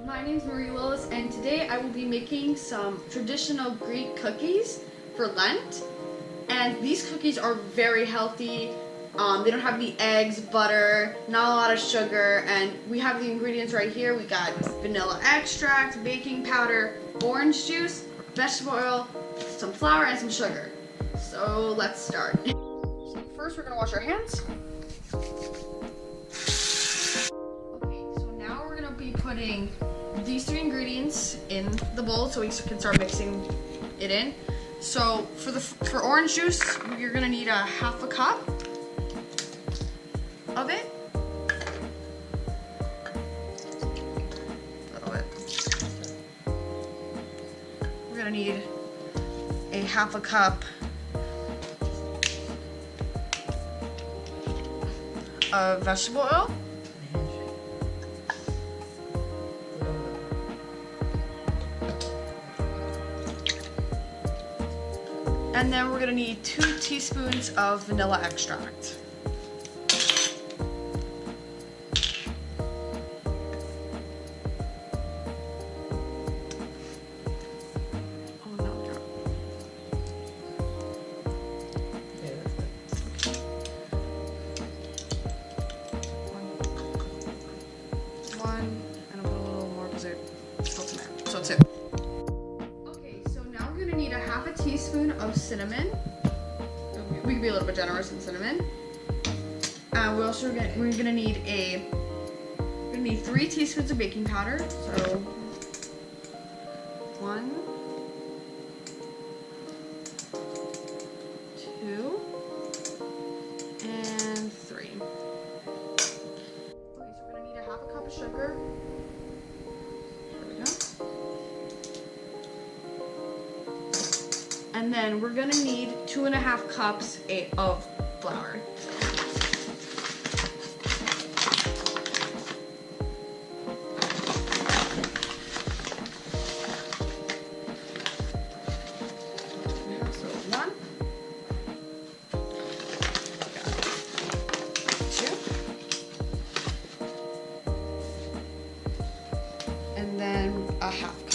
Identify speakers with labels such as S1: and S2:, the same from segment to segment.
S1: My name is Marie-Lois, and today I will be making some traditional Greek cookies for Lent. And these cookies are very healthy. They don't have any eggs, butter, not a lot of sugar, and we have the ingredients right here. We got vanilla extract, baking powder, orange juice, vegetable oil, some flour, and some sugar. So let's start. So first we're gonna wash our hands. Okay, so now we're gonna be putting these three ingredients in the bowl so we can start mixing it in. So for orange juice, you're gonna need a half a cup of it. A little bit. We're gonna need a half a cup of vegetable oil. And then we're gonna need 2 teaspoons of vanilla extract. Oh no, drop. Yeah, that's good. One, and I'll put a little more because it's still tomato. So 2. Need a half a teaspoon of cinnamon. We can be a little bit generous in cinnamon. We're gonna need 3 teaspoons of baking powder. So 1, 2, and 3. Okay, so we're gonna need a half a cup of sugar. And then we're gonna need 2.5 cups of flour. So 1, 2, and then a half cup.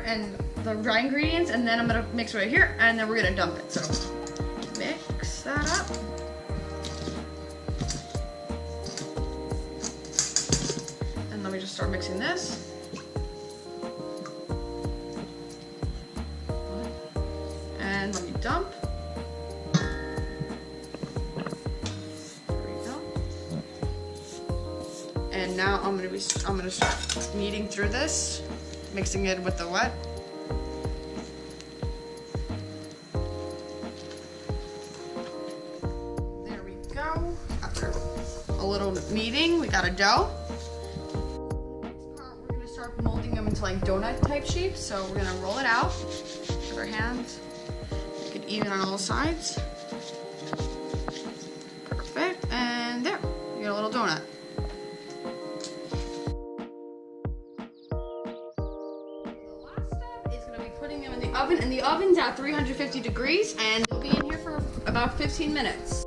S1: And the dry ingredients, and then I'm gonna mix right here, and then we're gonna dump it. So mix that up. And let me just start mixing this. And let me dump. There we go. And now I'm gonna start kneading through this, mixing it with the wet. There we go. After a little kneading, we got a dough. Next part, we're gonna start molding them into like donut type shapes. So we're gonna roll it out with our hands. Make it even on all sides. Perfect. And there, you get a little donut. Putting them in the oven, and the oven's at 350 degrees, and they'll be in here for about 15 minutes.